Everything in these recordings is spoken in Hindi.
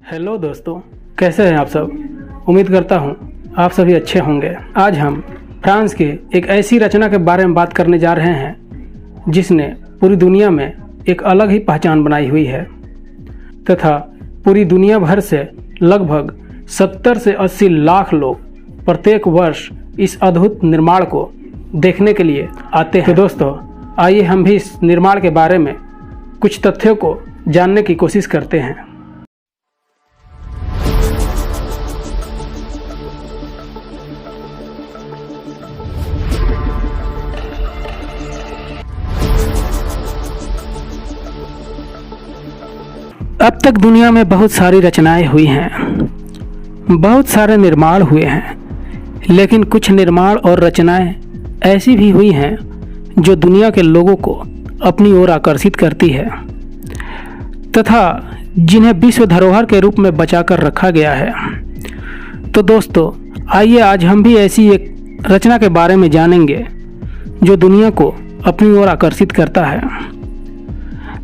हेलो दोस्तों, कैसे हैं आप सब। उम्मीद करता हूं आप सभी अच्छे होंगे। आज हम फ्रांस के एक ऐसी रचना के बारे में बात करने जा रहे हैं जिसने पूरी दुनिया में एक अलग ही पहचान बनाई हुई है तथा पूरी दुनिया भर से लगभग 70 से 80 लाख लोग प्रत्येक वर्ष इस अद्भुत निर्माण को देखने के लिए आते हैं। तो दोस्तों, आइए हम भी इस निर्माण के बारे में कुछ तथ्यों को जानने की कोशिश करते हैं। अब तक दुनिया में बहुत सारी रचनाएं हुई हैं, बहुत सारे निर्माण हुए हैं, लेकिन कुछ निर्माण और रचनाएं ऐसी भी हुई हैं जो दुनिया के लोगों को अपनी ओर आकर्षित करती है तथा जिन्हें विश्व धरोहर के रूप में बचाकर रखा गया है। तो दोस्तों, आइए आज हम भी ऐसी एक रचना के बारे में जानेंगे जो दुनिया को अपनी ओर आकर्षित करता है।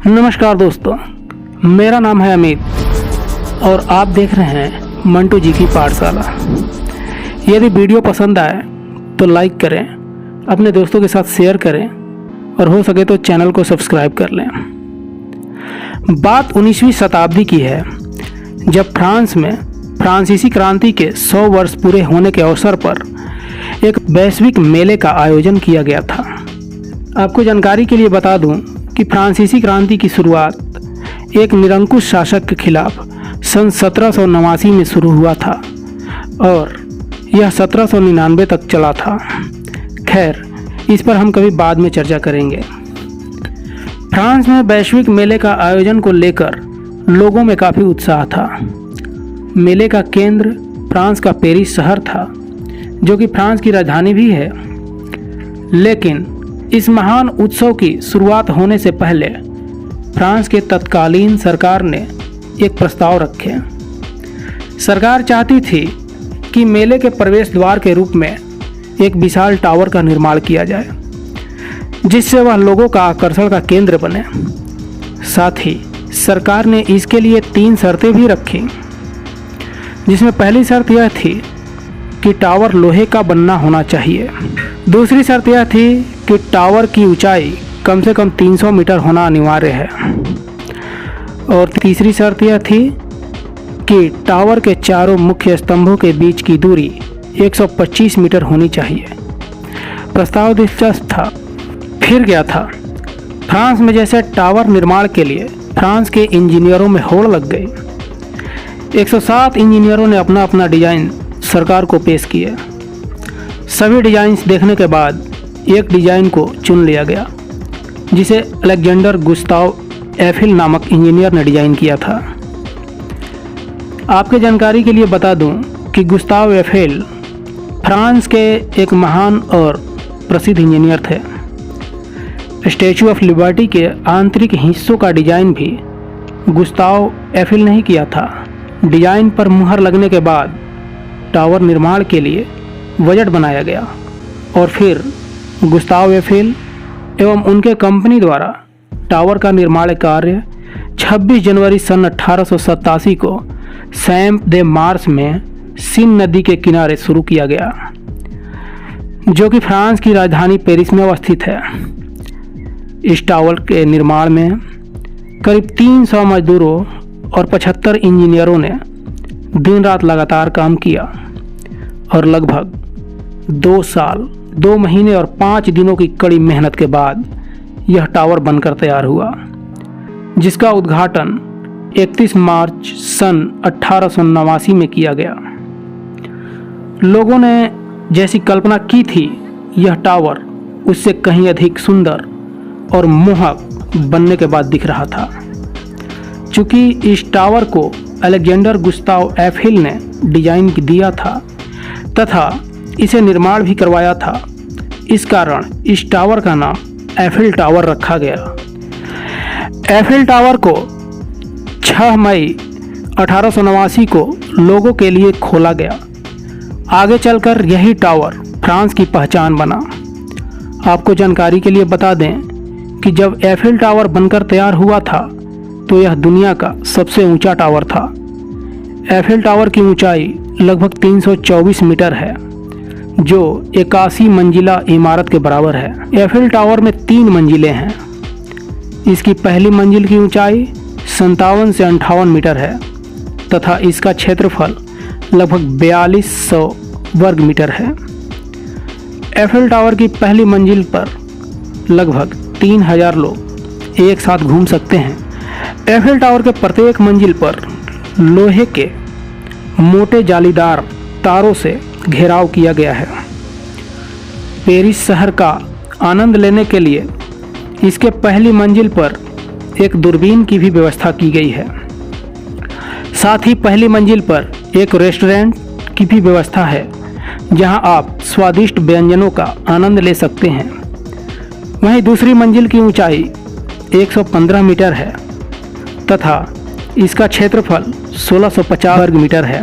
नमस्कार दोस्तों, मेरा नाम है अमित और आप देख रहे हैं मंटू जी की पाठशाला। यदि वीडियो पसंद आए तो लाइक करें, अपने दोस्तों के साथ शेयर करें और हो सके तो चैनल को सब्सक्राइब कर लें। बात 19वीं शताब्दी की है, जब फ्रांस में फ्रांसीसी क्रांति के 100 वर्ष पूरे होने के अवसर पर एक वैश्विक मेले का आयोजन किया गया था। आपको जानकारी के लिए बता दूं कि फ्रांसीसी क्रांति की शुरुआत एक निरंकुश शासक के खिलाफ सन 1789 में शुरू हुआ था और यह 1799 तक चला था। खैर, इस पर हम कभी बाद में चर्चा करेंगे। फ्रांस में वैश्विक मेले का आयोजन को लेकर लोगों में काफ़ी उत्साह था। मेले का केंद्र फ्रांस का पेरिस शहर था, जो कि फ्रांस की राजधानी भी है। लेकिन इस महान उत्सव की शुरुआत होने से पहले फ्रांस के तत्कालीन सरकार ने एक प्रस्ताव रखे। सरकार चाहती थी कि मेले के प्रवेश द्वार के रूप में एक विशाल टावर का निर्माण किया जाए, जिससे वह लोगों का आकर्षण का केंद्र बने। साथ ही सरकार ने इसके लिए 3 शर्तें भी रखी, जिसमें पहली शर्त यह थी कि टावर लोहे का बनना होना चाहिए। दूसरी शर्त यह थी कि टावर की ऊंचाई कम से कम 300 मीटर होना अनिवार्य है और तीसरी शर्त यह थी कि टावर के चारों मुख्य स्तंभों के बीच की दूरी 125 मीटर होनी चाहिए। प्रस्ताव दिलचस्प था। फिर क्या था, फ्रांस में जैसे टावर निर्माण के लिए फ्रांस के इंजीनियरों में होड़ लग गई। 107 इंजीनियरों ने अपना अपना डिजाइन सरकार को पेश किए। सभी डिजाइन्स देखने के बाद एक डिजाइन को चुन लिया गया, जिसे अलेक्जेंडर गुस्ताव एफिल नामक इंजीनियर ने डिजाइन किया था। आपके जानकारी के लिए बता दूं कि गुस्ताव एफिल फ्रांस के एक महान और प्रसिद्ध इंजीनियर थे। स्टैचू ऑफ लिबर्टी के आंतरिक हिस्सों का डिजाइन भी गुस्ताव एफिल ने ही किया था। डिजाइन पर मुहर लगने के बाद टावर निर्माण के लिए बजट बनाया गया और फिर गुस्ताव एफिल एवं उनके कंपनी द्वारा टावर का निर्माण कार्य 26 जनवरी सन 1887 को सैम्प दे मार्स में सीन नदी के किनारे शुरू किया गया, जो कि फ्रांस की राजधानी पेरिस में अवस्थित है। इस टावर के निर्माण में करीब 300 मजदूरों और 75 इंजीनियरों ने दिन रात लगातार काम किया और लगभग 2 साल 2 महीने और 5 दिनों की कड़ी मेहनत के बाद यह टावर बनकर तैयार हुआ, जिसका उद्घाटन 31 मार्च सन 1889 में किया गया। लोगों ने जैसी कल्पना की थी, यह टावर उससे कहीं अधिक सुंदर और मोहक बनने के बाद दिख रहा था। चूँकि इस टावर को अलेक्जेंडर गुस्ताव एफिल ने डिजाइन दिया था तथा इसे निर्माण भी करवाया था, इस कारण इस टावर का नाम एफिल टावर रखा गया। एफिल टावर को 6 मई 1889 को लोगों के लिए खोला गया। आगे चलकर यही टावर फ्रांस की पहचान बना। आपको जानकारी के लिए बता दें कि जब एफिल टावर बनकर तैयार हुआ था तो यह दुनिया का सबसे ऊंचा टावर था। एफिल टावर की ऊंचाई लगभग 324 मीटर है, जो 81 मंजिला इमारत के बराबर है। एफिल टावर में 3 मंजिलें हैं। इसकी पहली मंजिल की ऊंचाई 57 से 58 मीटर है तथा इसका क्षेत्रफल लगभग 4200 वर्ग मीटर है। एफिल टावर की पहली मंजिल पर लगभग 3000 लोग एक साथ घूम सकते हैं। एफिल टावर के प्रत्येक मंजिल पर लोहे के मोटे जालीदार तारों से घेराव किया गया है। पेरिस शहर का आनंद लेने के लिए इसके पहली मंजिल पर एक दूरबीन की भी व्यवस्था की गई है। साथ ही पहली मंजिल पर एक रेस्टोरेंट की भी व्यवस्था है, जहां आप स्वादिष्ट व्यंजनों का आनंद ले सकते हैं। वहीं दूसरी मंजिल की ऊंचाई 115 मीटर है तथा इसका क्षेत्रफल 1650 वर्ग मीटर है।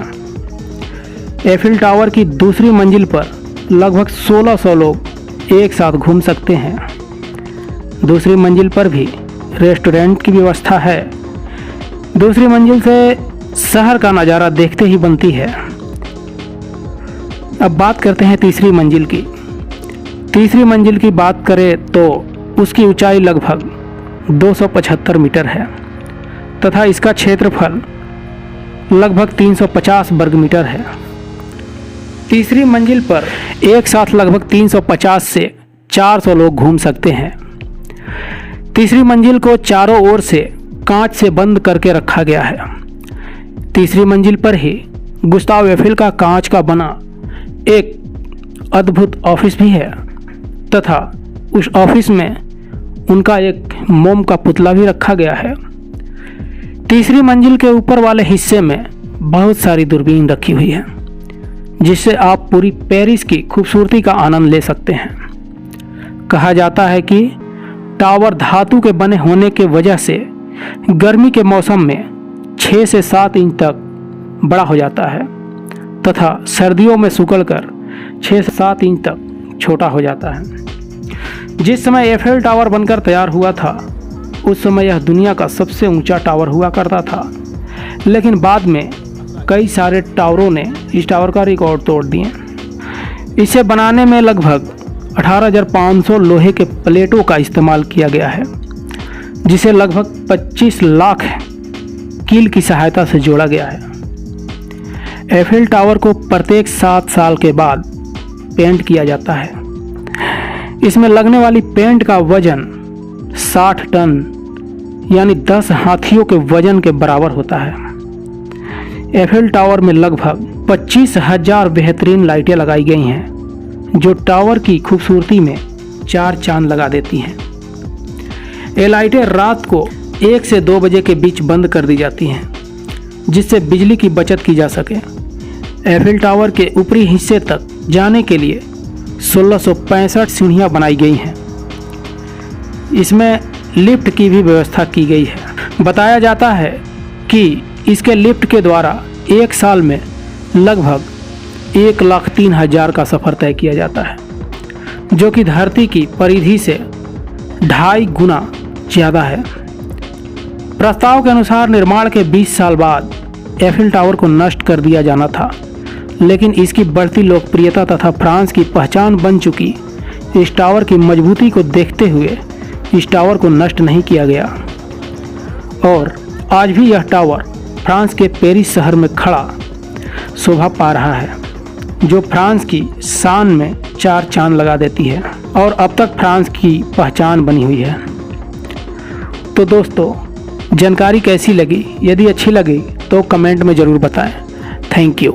एफिल टावर की दूसरी मंजिल पर लगभग 1600 लोग एक साथ घूम सकते हैं। दूसरी मंजिल पर भी रेस्टोरेंट की व्यवस्था है। दूसरी मंजिल से शहर का नज़ारा देखते ही बनती है। अब बात करते हैं तीसरी मंजिल की। तीसरी मंजिल की बात करें तो उसकी ऊंचाई लगभग 275 मीटर है तथा इसका क्षेत्रफल लगभग 350 वर्ग मीटर है। तीसरी मंजिल पर एक साथ लगभग 350 से 400 लोग घूम सकते हैं। तीसरी मंजिल को चारों ओर से कांच से बंद करके रखा गया है। तीसरी मंजिल पर ही गुस्ताव एफिल का कांच का बना एक अद्भुत ऑफिस भी है तथा उस ऑफिस में उनका एक मोम का पुतला भी रखा गया है। तीसरी मंजिल के ऊपर वाले हिस्से में बहुत सारी दूरबीन रखी हुई है, जिससे आप पूरी पेरिस की खूबसूरती का आनंद ले सकते हैं। कहा जाता है कि टावर धातु के बने होने के वजह से गर्मी के मौसम में 6 से 7 इंच तक बड़ा हो जाता है तथा सर्दियों में सिकुड़कर 6 से 7 इंच तक छोटा हो जाता है। जिस समय एफिल टावर बनकर तैयार हुआ था, उस समय यह दुनिया का सबसे ऊंचा टावर हुआ करता था, लेकिन बाद में कई सारे टावरों ने इस टावर का रिकॉर्ड तोड़ दिए। इसे बनाने में लगभग 18,500 लोहे के प्लेटों का इस्तेमाल किया गया है, जिसे लगभग 25 लाख कील की सहायता से जोड़ा गया है। एफिल टावर को प्रत्येक 7 साल के बाद पेंट किया जाता है। इसमें लगने वाली पेंट का वजन 60 टन यानी 10 हाथियों के वजन के बराबर होता है। एफिल टावर में लगभग 25,000 बेहतरीन लाइटें लगाई गई हैं, जो टावर की खूबसूरती में 4 चांद लगा देती हैं। ये लाइटें रात को 1 से 2 बजे के बीच बंद कर दी जाती हैं, जिससे बिजली की बचत की जा सके। एफिल टावर के ऊपरी हिस्से तक जाने के लिए 1665 सीढ़ियाँ बनाई गई हैं। इसमें लिफ्ट की भी व्यवस्था की गई है। बताया जाता है कि इसके लिफ्ट के द्वारा एक साल में लगभग 1,03,000 का सफ़र तय किया जाता है, जो कि धरती की परिधि से 2.5 गुना ज़्यादा है। प्रस्ताव के अनुसार निर्माण के 20 साल बाद एफिल टावर को नष्ट कर दिया जाना था, लेकिन इसकी बढ़ती लोकप्रियता तथा फ्रांस की पहचान बन चुकी इस टावर की मजबूती को देखते हुए इस टावर को नष्ट नहीं किया गया और आज भी यह टावर फ्रांस के पेरिस शहर में खड़ा शोभा पा रहा है, जो फ्रांस की शान में 4 चांद लगा देती है और अब तक फ्रांस की पहचान बनी हुई है। तो दोस्तों, जानकारी कैसी लगी? यदि अच्छी लगी तो कमेंट में ज़रूर बताएं। Thank you.